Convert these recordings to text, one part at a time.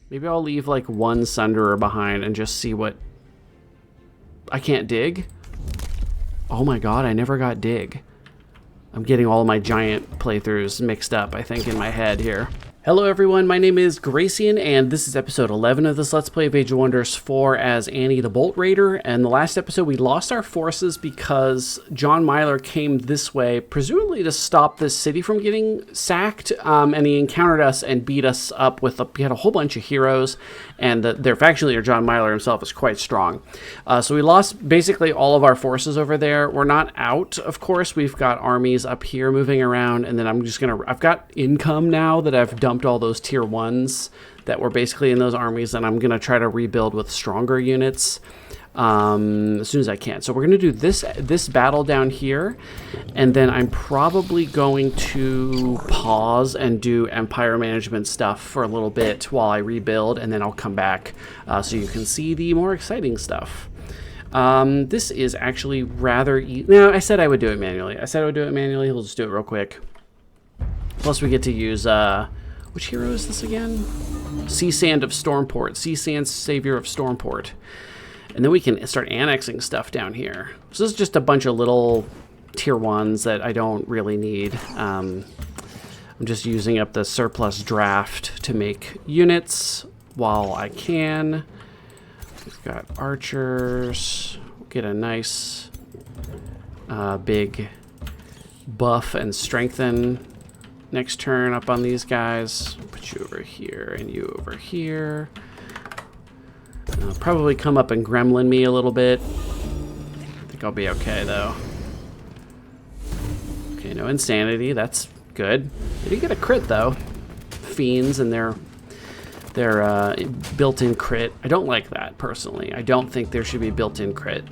Maybe I'll leave like one Sunderer behind and just see what... I can't dig? Oh my god, I never got dig. I'm getting all my giant playthroughs mixed up, I think, in my head here. Hello everyone, my name is Gracian, and this is episode 11 of this Let's Play of Age of Wonders 4 as Annie the Bolt Raider. And the last episode we lost our forces because John Myler came this way, presumably to stop this city from getting sacked, and he encountered us and beat us up with, he had a whole bunch of heroes, and their faction leader, John Myler himself, is quite strong. So we lost basically all of our forces over there. We're not out, of course. We've got armies up here moving around, and then I've got income now that I've dumped all those tier 1s that were basically in those armies, and I'm going to try to rebuild with stronger units as soon as I can. So we're going to do this battle down here, and then I'm probably going to pause and do empire management stuff for a little bit while I rebuild, and then I'll come back so you can see the more exciting stuff. This is actually rather no, I said I would do it manually. We'll just do it real quick. Plus we get to use which hero is this again? Sea Sand of Stormport. Sea Sand Savior of Stormport. And then we can start annexing stuff down here. So this is just a bunch of little tier 1s that I don't really need. I'm just using up the surplus draft to make units while I can. We've got archers. We'll get a nice big buff and strengthen next turn up on these guys. Put you over here and you over here. Probably come up and gremlin me a little bit. I think I'll be okay though. Okay, no insanity. That's good. I did get a crit though. Fiends and their built-in crit. I don't like that personally. I don't think there should be built-in crit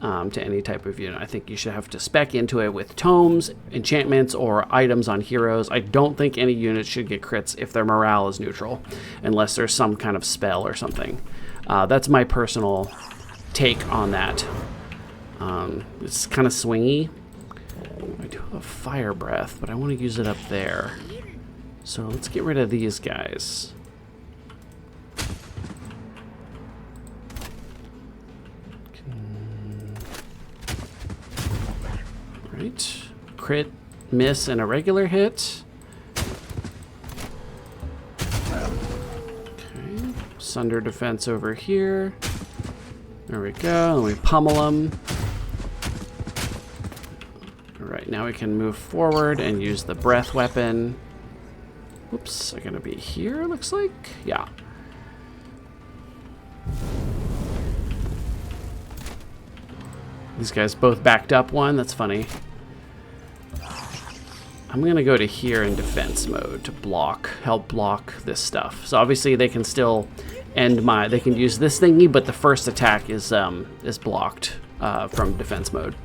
to any type of unit. I think you should have to spec into it with tomes, enchantments, or items on heroes. I don't think any unit should get crits if their morale is neutral, unless there's some kind of spell or something. That's my personal take on that. It's kind of swingy. I do have fire breath, but I want to use it up there. So let's get rid of these guys. Right. Crit, miss, and a regular hit. Okay. Sunder defense over here. There we go. And we pummel them. Alright, now we can move forward and use the breath weapon. Oops, they're going to be here, looks like. Yeah. These guys both backed up one. That's funny. I'm going to go to here in defense mode to help block this stuff. So obviously they can still they can use this thingy, but the first attack is blocked from defense mode.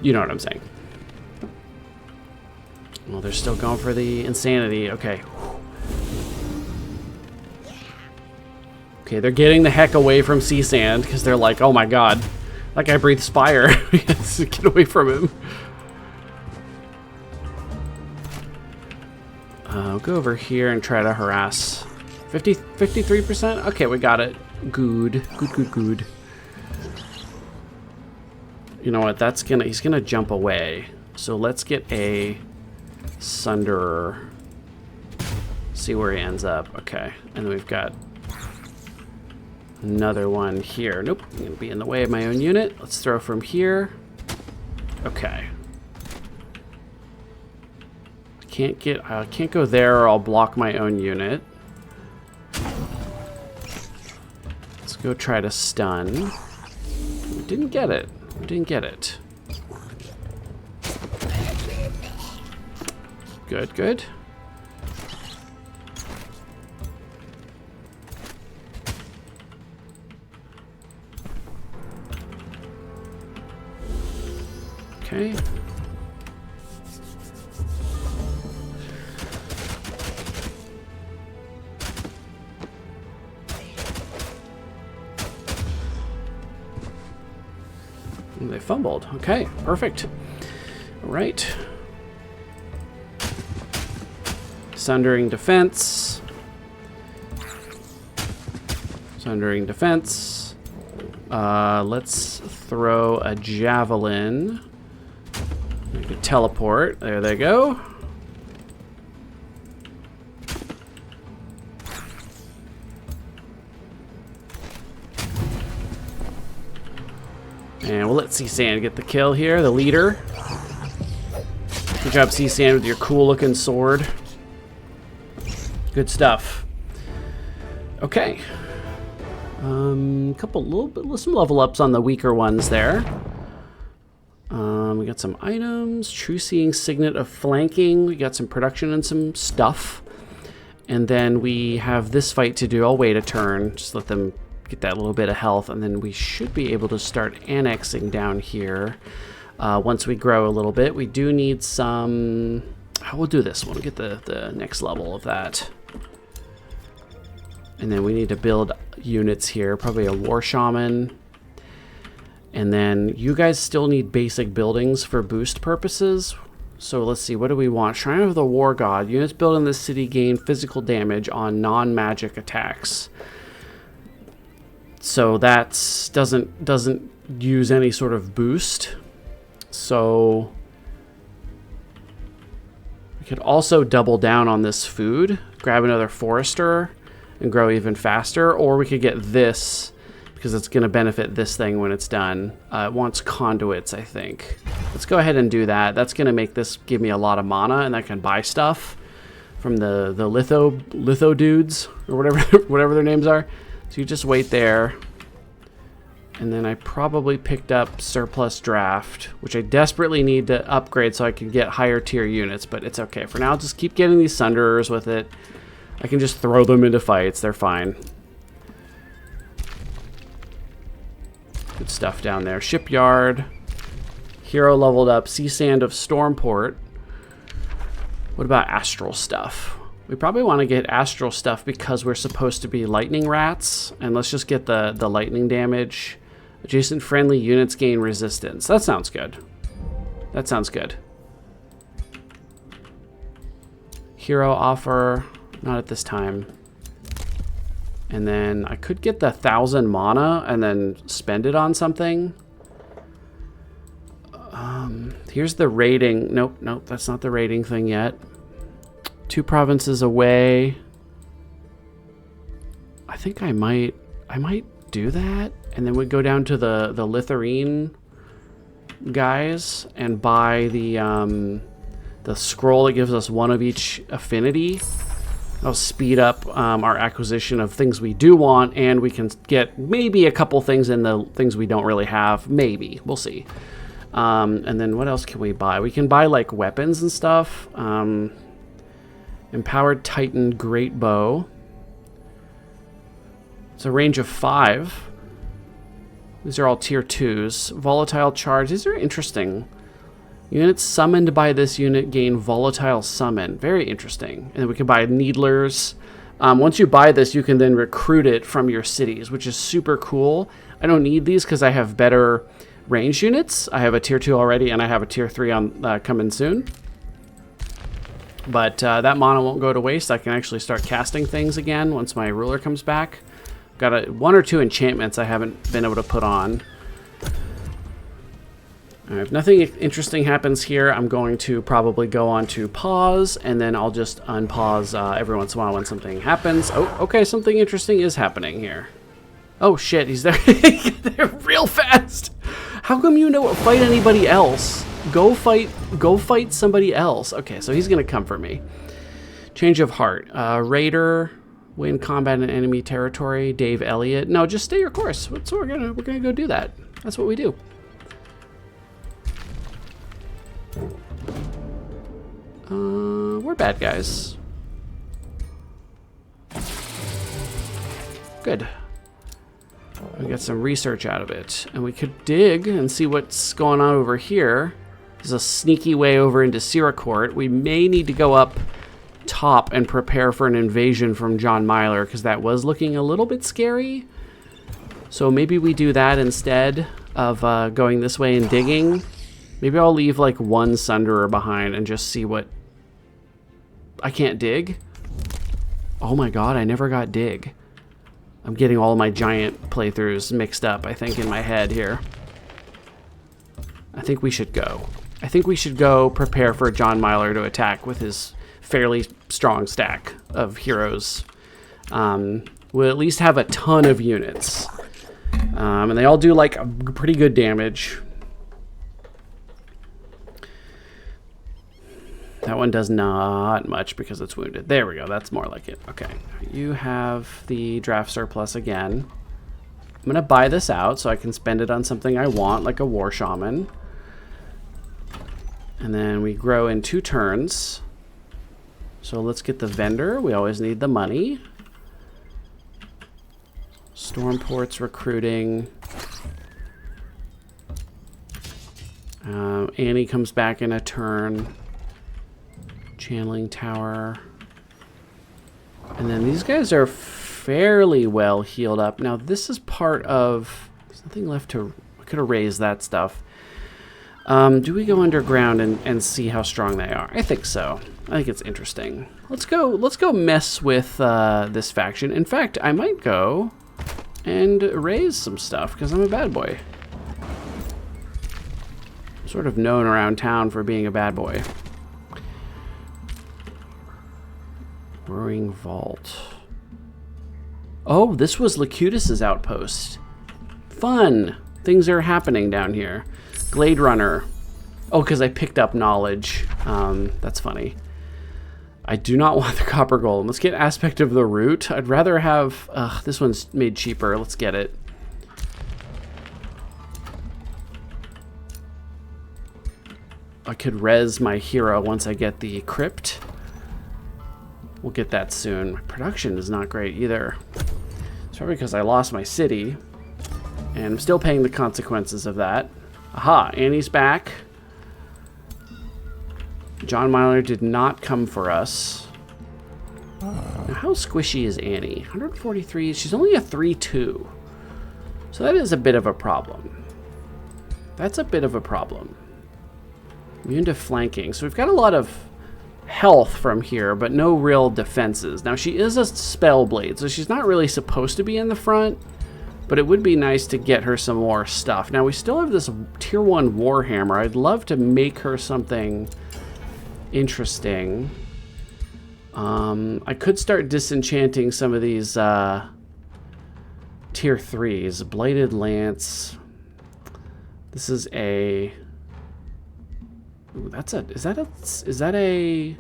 You know what I'm saying. Well, they're still going for the insanity. Okay. Okay, they're getting the heck away from Sea Sand because they're like, oh my god, that guy breathes fire. Get away from him. I'll go over here and try to harass. 53%? Okay, we got it. Good. Good. You know what? He's gonna jump away. So let's get a Sunderer. See where he ends up. Okay, and then we've got another one here. Nope, I'm gonna be in the way of my own unit. Let's throw from here. Okay. I can't go there or I'll block my own unit. Let's go try to stun. We didn't get it. Good. Okay. They fumbled. Okay, perfect. All right. Sundering defense. Sundering defense. Let's throw a javelin. We can teleport. There they go. And we'll let C-Sand get the kill here, the leader. Good job, C-Sand, with your cool-looking sword. Good stuff. Okay. Some level ups on the weaker ones there. We got some items. True Seeing Signet of Flanking. We got some production and some stuff. And then we have this fight to do. I'll wait a turn. Just let them get that little bit of health. And then we should be able to start annexing down here. Once we grow a little bit. We do need some... We'll do this one. We'll get the next level of that. And then we need to build units here. Probably a War Shaman. And then you guys still need basic buildings for boost purposes. So let's see, what do we want? Shrine of the War God. Units built in this city gain physical damage on non-magic attacks. So that doesn't use any sort of boost. So we could also double down on this food. Grab another Forester and grow even faster. Or we could get this, because it's going to benefit this thing when it's done. It wants conduits, I think. Let's go ahead and do that. That's going to make this give me a lot of mana, and I can buy stuff from the litho dudes, or whatever their names are. So you just wait there. And then I probably picked up Surplus Draft, which I desperately need to upgrade so I can get higher tier units, but it's okay. For now, just keep getting these Sunderers with it. I can just throw them into fights. They're fine. Good stuff down there. Shipyard. Hero leveled up. Sea Sand of Stormport. What about astral stuff? We probably want to get astral stuff because we're supposed to be lightning rats. And let's just get the lightning damage. Adjacent friendly units gain resistance. That sounds good. That sounds good. Hero offer. Not at this time. And then I could get the 1,000 mana and then spend it on something. Here's the raiding. Nope, that's not the raiding thing yet. 2 provinces away. I think I might do that. And then we go down to the Litharine guys and buy the scroll that gives us 1 of each affinity. That'll speed up our acquisition of things we do want, and we can get maybe a couple things in the things we don't really have. Maybe. We'll see. And then what else can we buy? We can buy, like, weapons and stuff. Empowered Titan Great Bow. It's a range of 5. These are all tier 2s. Volatile Charge. These are interesting. Units summoned by this unit gain volatile summon. Very interesting. And then we can buy needlers. Once you buy this, you can then recruit it from your cities, which is super cool. I don't need these because I have better ranged units. I have a tier 2 already, and I have a tier 3 on coming soon. But that mana won't go to waste. I can actually start casting things again once my ruler comes back. Got 1 or 2 enchantments I haven't been able to put on. If nothing interesting happens here, I'm going to probably go on to pause, and then I'll just unpause every once in a while when something happens. Oh, okay, something interesting is happening here. Oh shit, he's there. They're real fast. How come you don't fight anybody else? Go fight somebody else. Okay, so he's gonna come for me. Change of heart. Raider, win combat in enemy territory. Dave Elliott. No, just stay your course. So we're gonna go do that. That's what we do. We're bad guys. Good. We got some research out of it. And we could dig and see what's going on over here. There's a sneaky way over into Siracourt. We may need to go up top and prepare for an invasion from John Myler, because that was looking a little bit scary. So maybe we do that instead of going this way and digging. Maybe I'll leave like 1 Sunderer behind and just see what... I can't dig? Oh my god, I never got dig. I'm getting all my giant playthroughs mixed up, I think, in my head here. I think we should go. I think we should go prepare for John Myler to attack with his fairly strong stack of heroes. We'll at least have a ton of units. And they all do like pretty good damage. That one does not much because it's wounded. There we go. That's more like it. Okay. You have the draft surplus again. I'm going to buy this out so I can spend it on something I want, like a war shaman. And then we grow in 2 turns. So let's get the vendor. We always need the money. Stormport's recruiting. Annie comes back in a turn. Channeling tower. And then these guys are fairly well healed up. Now this is part of... There's nothing left to... I could have raised that stuff. Do we go underground and see how strong they are? I think so. I think it's interesting. Let's go mess with this faction. In fact, I might go and raise some stuff because I'm a bad boy. I'm sort of known around town for being a bad boy. Brewing Vault. Oh, this was Locutus's outpost. Fun. Things are happening down here. Glade Runner. Oh, because I picked up knowledge. That's funny. I do not want the copper golem. Let's get aspect of the root. I'd rather have... this one's made cheaper. Let's get it. I could res my hero once I get the crypt. We'll get that soon. My production is not great either. It's probably because I lost my city. And I'm still paying the consequences of that. Aha, Annie's back. John Myler did not come for us. Now, how squishy is Annie? 143. She's only a 3-2. So that is a bit of a problem. That's a bit of a problem. Immune to flanking. So we've got a lot of health from here, but no real defenses. Now, she is a spellblade, so she's not really supposed to be in the front. But it would be nice to get her some more stuff. Now, we still have this tier 1 Warhammer. I'd love to make her something interesting. I could start disenchanting some of these tier 3s. Bladed Lance. This is a... Ooh, that's a... Is that a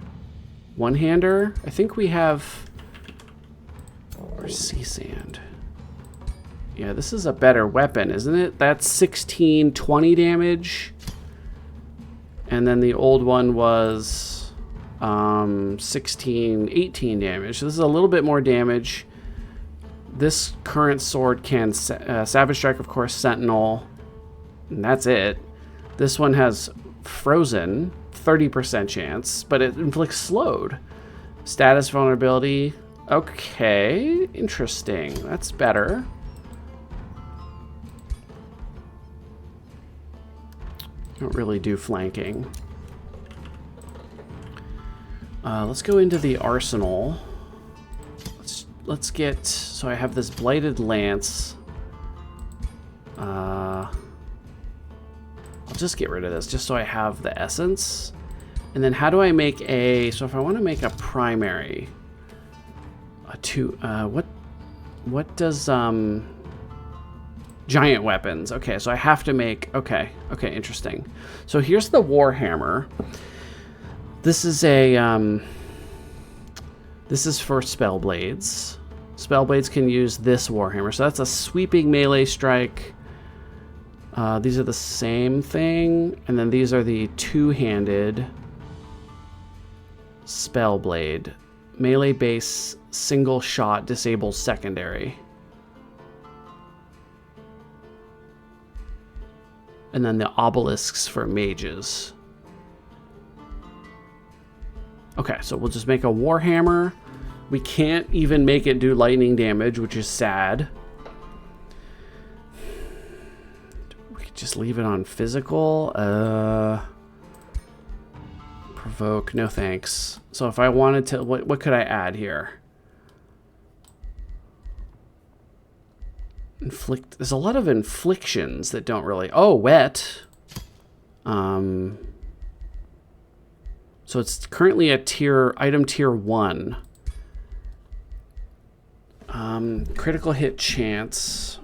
one-hander? I think we have... Or sea sand. Yeah, this is a better weapon, isn't it? That's 16, 20 damage. And then the old one was 16, 18 damage. So this is a little bit more damage. This current sword can Savage Strike, of course, Sentinel. And that's it. This one has Frozen, 30% chance, but it inflicts slowed. Status vulnerability. Okay, interesting. That's better. Don't really do flanking. Let's go into the arsenal. Let's get... So I have this bladed lance. I'll just get rid of this, just so I have the essence. And then how do I make a... So if I want to make a primary... What does... Giant weapons. Okay, so I have to make... Okay, interesting. So here's the Warhammer. This is a... This is for Spellblades. Spellblades can use this Warhammer. So that's a sweeping melee strike. These are the same thing. And then these are the two-handed Spellblade. Melee base, single shot, disables secondary. And then the obelisks for mages. Okay, so we'll just make a Warhammer. We can't even make it do lightning damage, which is sad. We could just leave it on physical. Provoke, no thanks. So if I wanted to, what could I add here? There's a lot of inflictions that don't really... Oh, wet. So it's currently a item tier 1. Critical hit chance.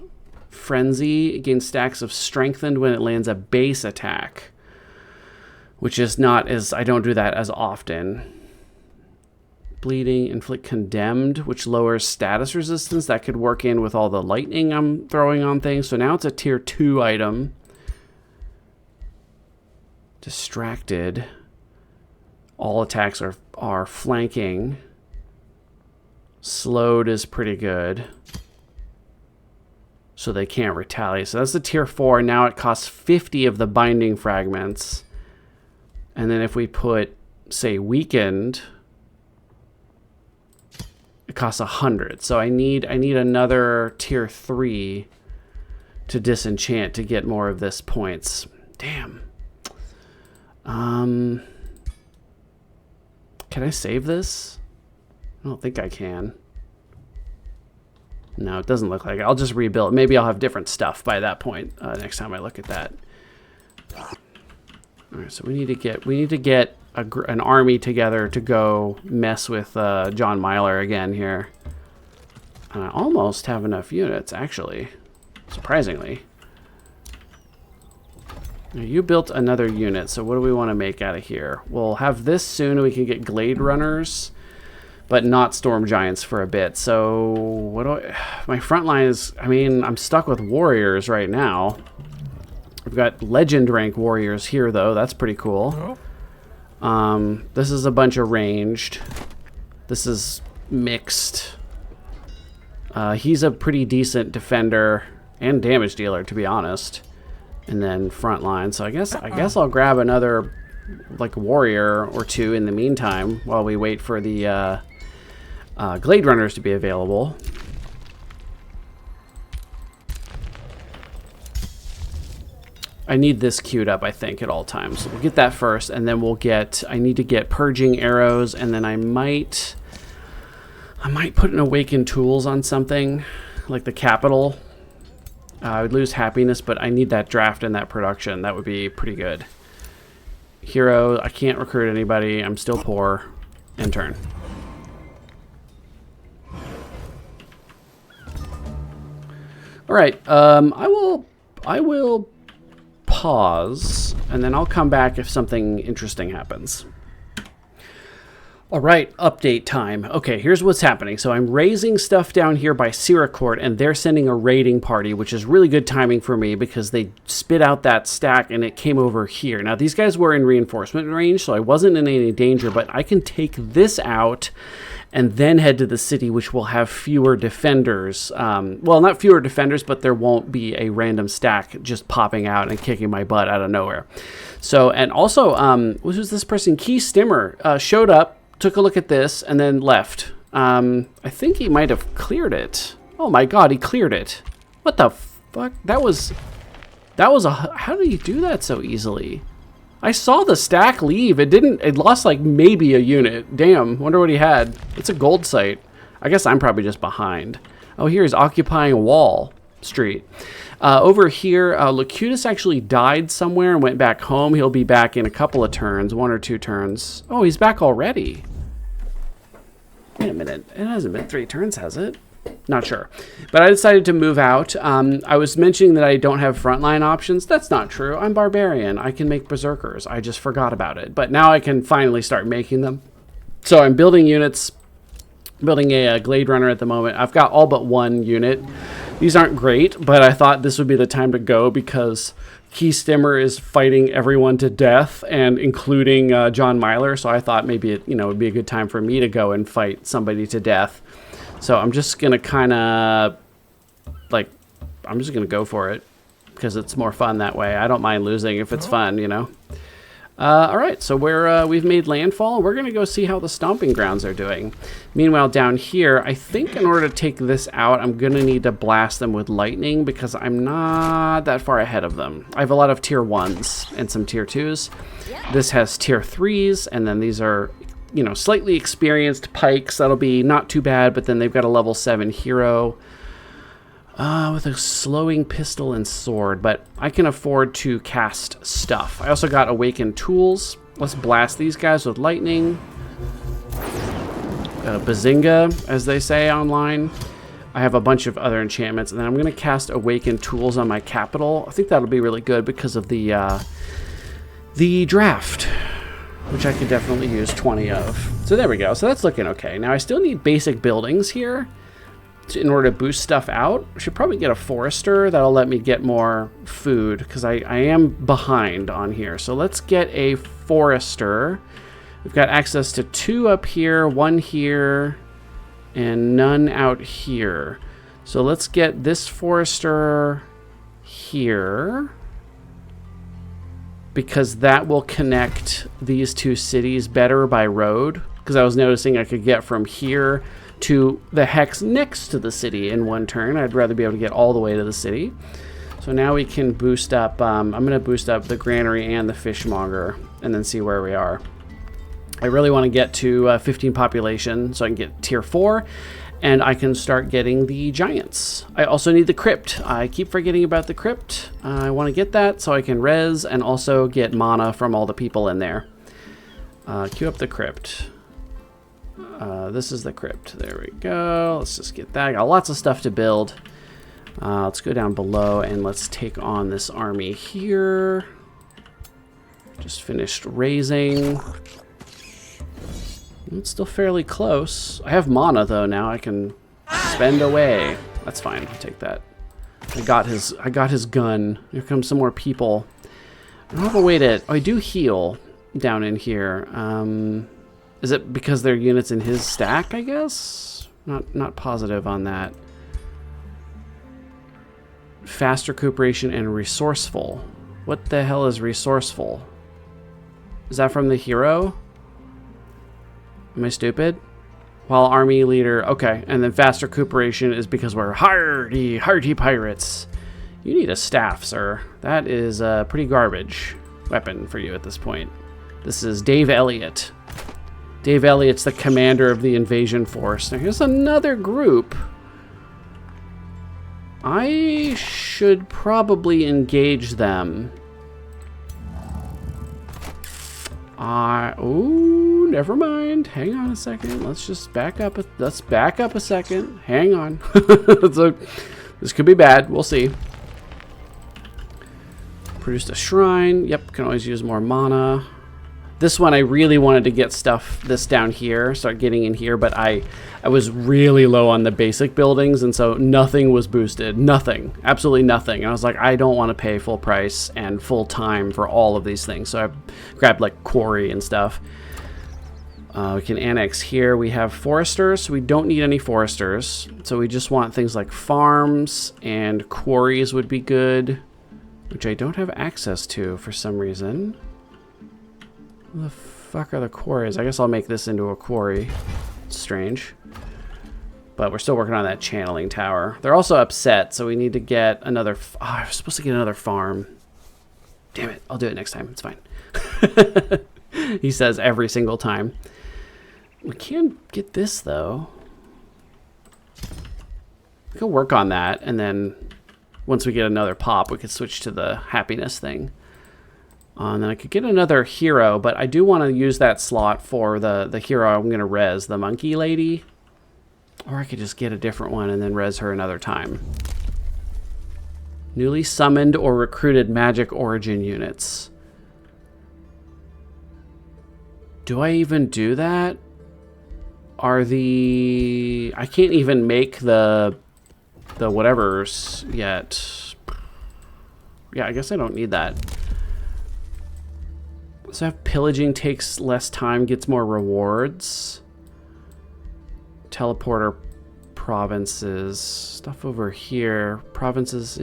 Frenzy gains stacks of strengthened when it lands a base attack. Which is not as... I don't do that as often. Bleeding, inflict condemned, which lowers status resistance. That could work in with all the lightning I'm throwing on things. So now it's a tier 2 item. Distracted. All attacks are flanking. Slowed is pretty good. So they can't retaliate. So that's the tier 4. Now it costs 50 of the binding fragments. And then if we put, say, weakened... It costs 100, so I need another tier 3 to disenchant to get more of this points. Damn. Can I save this? I don't think I can. No, it doesn't look like it. I'll just rebuild. Maybe I'll have different stuff by that point. Next time I look at that. All right, so we need to get an army together to go mess with John Myler again here. And I almost have enough units, actually, surprisingly. Now, you built another unit, so what do we want to make out of here? We'll have this soon, and we can get Glade Runners, but not Storm Giants for a bit. So what do my front line is... I mean, I'm stuck with Warriors right now. We've got Legend rank Warriors here, though. That's pretty cool. Oh. This is a bunch of ranged. This is mixed. He's a pretty decent defender and damage dealer, to be honest. And then frontline. So I guess I'll grab another like warrior or two in the meantime while we wait for the Glade Runners to be available. I need this queued up, I think, at all times. So we'll get that first, and then we'll get... I need to get Purging Arrows, and then I might put an Awakened Tools on something, like the Capital. I would lose Happiness, but I need that draft and that production. That would be pretty good. Hero, I can't recruit anybody. I'm still poor. End turn. All right, I will pause, and then I'll come back if something interesting happens. All right, update time. Okay, here's what's happening. So I'm raising stuff down here by Siracourt, and they're sending a raiding party, which is really good timing for me because they spit out that stack and it came over here. Now, these guys were in reinforcement range, so I wasn't in any danger, but I can take this out and then head to the city, which will have fewer defenders. Well, not fewer defenders, but there won't be a random stack just popping out and kicking my butt out of nowhere. So, and also, who's this person? Key Stimmer showed up, took a look at this, and then left. I think he might have cleared it. Oh my god, he cleared it. What the fuck? That was a... How did he do that so easily? I saw the stack leave. It lost like maybe a unit. Damn, wonder what he had. It's a gold site. I guess I'm probably just behind. Oh, here he's occupying Wall Street. Over here, Locutus actually died somewhere and went back home. He'll be back in a couple of turns, 1 or 2 turns. Oh, he's back already. Wait a minute. It hasn't been 3 turns, has it? Not sure. But I decided to move out. I was mentioning that I don't have frontline options. That's not true. I'm Barbarian. I can make Berserkers. I just forgot about it. But now I can finally start making them. So I'm building units, building a Glade Runner at the moment. I've got all but 1 unit. These aren't great, but I thought this would be the time to go because Key Stimmer is fighting everyone to death, and including John Myler. So I thought maybe it would be a good time for me to go and fight somebody to death. So I'm just going to kind of, like, I'm just going to go for it because it's more fun that way. I don't mind losing if it's fun, you know. All right, so we've made landfall. We're going to go see how the stomping grounds are doing. Meanwhile, down here, I think in order to take this out, I'm going to need to blast them with lightning because I'm not that far ahead of them. I have a lot of tier 1s and some tier 2s. This has tier 3s, and then these are... slightly experienced pikes. That'll be not too bad, but then they've got a level 7 hero. With a slowing pistol and sword, but I can afford to cast stuff. I also got awakened tools. Let's blast these guys with lightning. Bazinga, as they say online. I have a bunch of other enchantments, and then I'm going to cast awakened tools on my capital. I think that'll be really good because of the draft, which I could definitely use 20 of. So there we go. So that's looking okay. Now I still need basic buildings here in order to boost stuff out. I should probably get a forester. That'll let me get more food because I am behind on here. So let's get a forester. We've got access to 2 up here, 1 here, and none out here. So let's get this forester here because that will connect these 2 cities better by road. Because I was noticing I could get from here to the hex next to the city in 1 turn. I'd rather be able to get all the way to the city. So now we can boost up, I'm going to boost up the granary and the fishmonger and then see where we are. I really want to get to 15 population so I can get tier 4 and I can start getting the giants. I also need the crypt. I keep forgetting about the crypt. I want to get that so I can res and also get mana from all the people in there. Queue up the crypt. This is the crypt. There we go. Let's just get that. I got lots of stuff to build. Let's go down below and let's take on this army here. Just finished raising. It's still fairly close. I have mana though now. I can spend away. That's fine. I'll take that. I got his gun. Here comes some more people. I don't have a way to. Oh, I do heal down in here. Is it because they're units in his stack, I guess? Not positive on that. Fast recuperation and resourceful. What the hell is resourceful? Is that from the hero? Am I stupid? While army leader, okay. And then fast recuperation is because we're hardy pirates. You need a staff, sir. That is a pretty garbage weapon for you at this point. This is Dave Elliott. Dave Elliott's the commander of the invasion force. Now here's another group. I should probably engage them. Oh, never mind. Hang on a second. Let's just back up. Let's back up a second. Hang on. So, this could be bad. We'll see. Produced a shrine. Yep, can always use more mana. This one I really wanted to get this down here, start getting in here, but I was really low on the basic buildings, and so nothing was boosted. Nothing. Absolutely nothing. And I was like, I don't want to pay full price and full time for all of these things. So I grabbed like quarry and stuff. We can annex here. We have foresters, so we don't need any foresters. So we just want things like farms and quarries would be good, which I don't have access to for some reason. Who the fuck are the quarries? I guess I'll make this into a quarry. It's strange. But we're still working on that channeling tower. They're also upset, so we need to get another... Oh, I was supposed to get another farm. Damn it. I'll do it next time. It's fine. He says every single time. We can get this, though. We can work on that, and then once we get another pop, we could switch to the happiness thing. And then I could get another hero, but I do want to use that slot for the hero I'm going to res, the monkey lady. Or I could just get a different one and then res her another time. Newly summoned or recruited magic origin units. Do I even do that? Are the... I can't even make the whatevers yet. Yeah, I guess I don't need that. So have pillaging takes less time, gets more rewards. Teleporter provinces. Stuff over here. Provinces,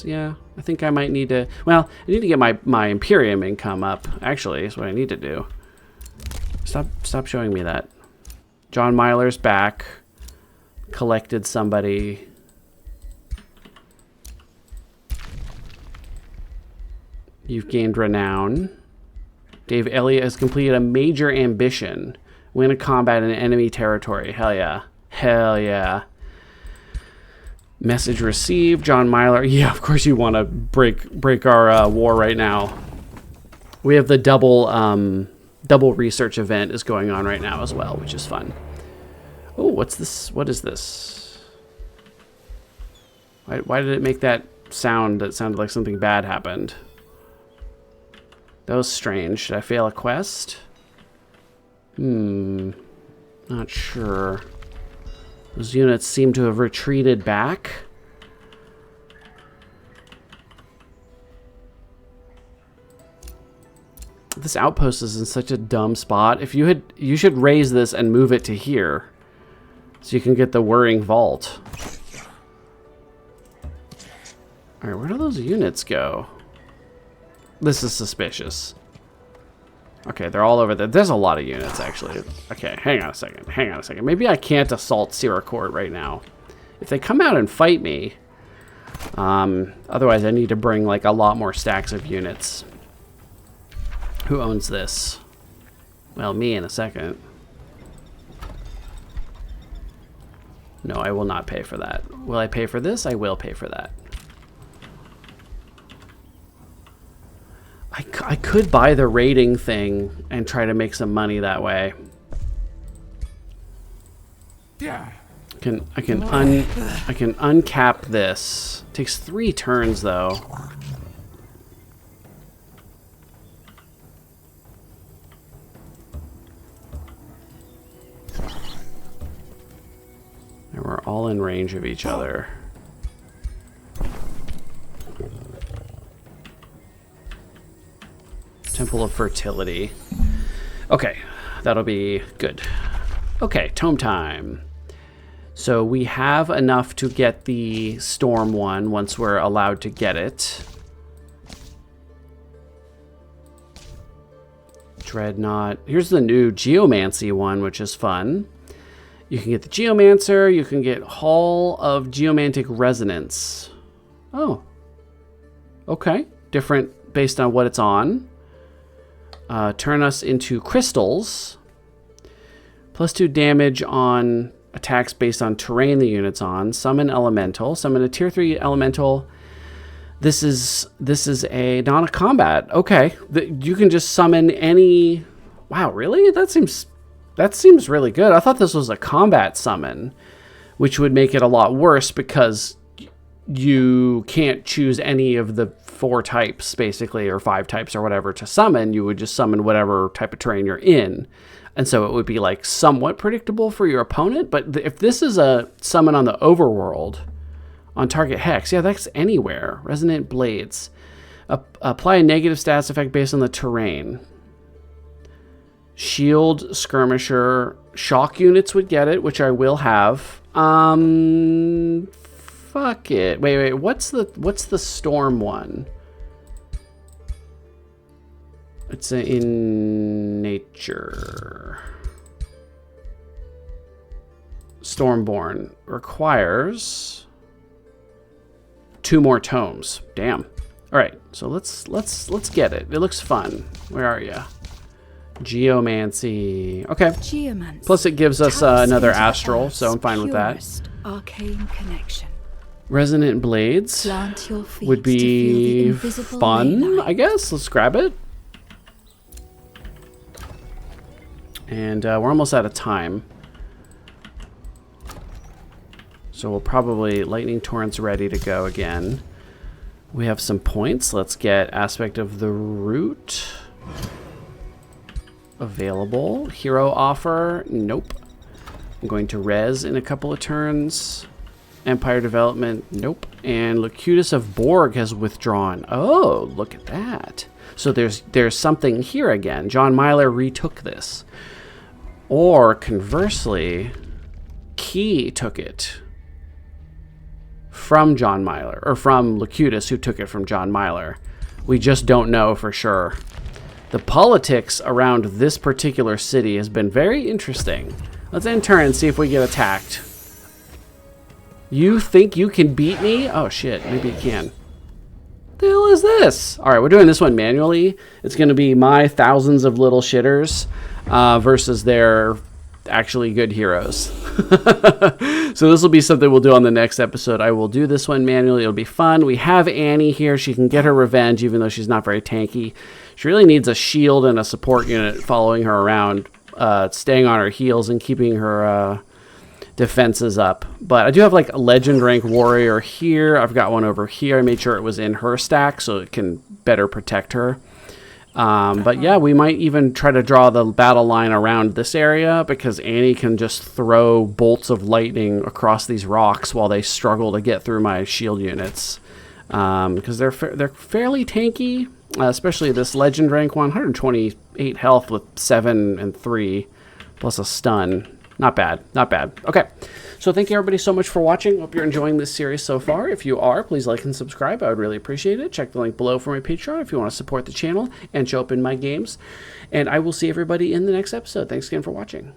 yeah, I think I might need to... Well, I need to get my Imperium income up, actually, is what I need to do. Stop showing me that. John Myler's back. Collected somebody. You've gained renown. Dave Elliott has completed a major ambition. Win a combat in enemy territory. Hell yeah. Hell yeah. Message received. John Myler. Yeah, of course you want to break our war right now. We have the double research event is going on right now as well, which is fun. Oh, what's this? What is this? Why did it make that sound that sounded like something bad happened? That was strange. Did I fail a quest? Not sure. Those units seem to have retreated back. This outpost is in such a dumb spot. If you should raise this and move it to here, so you can get the whirring vault. All right, where do those units go? This is suspicious. Okay, they're all over there. There's a lot of units, actually. Okay, hang on a second. Hang on a second. Maybe I can't assault Siracourt right now. If they come out and fight me, otherwise I need to bring like a lot more stacks of units. Who owns this? Well, me in a second. No, I will not pay for that. Will I pay for this? I will pay for that. I could buy the raiding thing and try to make some money that way. Yeah. I can uncap this. Takes 3 turns though. And we're all in range of each other. Temple of Fertility. Okay, that'll be good. Okay, tome time. So we have enough to get the storm one once we're allowed to get it. Dreadnought. Here's the new Geomancy one, which is fun. You can get the Geomancer. You can get Hall of Geomantic Resonance. Oh. Okay. Different based on what it's on. Turn us into crystals. +2 damage on attacks based on terrain the unit's on. Summon elemental. Summon a tier 3 elemental. This is a not a combat. Okay, you can just summon any. Wow, really? That seems really good. I thought this was a combat summon, which would make it a lot worse because you can't choose any of the 4 types, basically, or 5 types or whatever to summon. You would just summon whatever type of terrain you're in. And so it would be like somewhat predictable for your opponent. But if this is a summon on the overworld, on target hex, yeah, that's anywhere. Resonant Blades. Apply a negative stats effect based on the terrain. Shield, Skirmisher, Shock units would get it, which I will have. Fuck it. Wait. What's the storm one? It's in nature. Stormborn requires 2 more tomes. Damn. All right, so let's get it. It looks fun. Where are you? Geomancy. Okay. Geomancy. Plus it gives us another astral, so I'm fine with that. Arcane connection. Resonant Blades Plant your feet would be to feel the invisible fun, ley line. I guess. Let's grab it. And we're almost out of time. So we'll probably Lightning Torrent's ready to go again. We have some points. Let's get Aspect of the Root. Available. Hero offer. Nope. I'm going to res in a couple of turns. Empire Development. Nope. And Locutus of Borg has withdrawn. Oh, look at that. So there's something here again. John Myler retook this. Or conversely, Key took it from John Myler, or from Locutus, who took it from John Myler. We just don't know for sure. The politics around this particular city has been very interesting. Let's enter and see if we get attacked. You think you can beat me? Oh shit, maybe you can. The hell is this? All right, we're doing this one manually. It's going to be my thousands of little shitters versus their actually good heroes. So this will be something we'll do on the next episode. I will do this one manually. It'll be fun. We have Annie here. She can get her revenge, even though she's not very tanky. She really needs a shield and a support unit following her around, staying on her heels and keeping her defenses up. But I do have like a legend rank warrior here. I've got one over here. I made sure it was in her stack so it can better protect her. But yeah, we might even try to draw the battle line around this area because Annie can just throw bolts of lightning across these rocks while they struggle to get through my shield units. Because they're fairly tanky, especially this legend rank one, 128 health with 7 and 3 plus a stun. Not bad, not bad. Okay, so thank you everybody so much for watching. Hope you're enjoying this series so far. If you are, please like and subscribe. I would really appreciate it. Check the link below for my Patreon if you want to support the channel and show up in my games. And I will see everybody in the next episode. Thanks again for watching.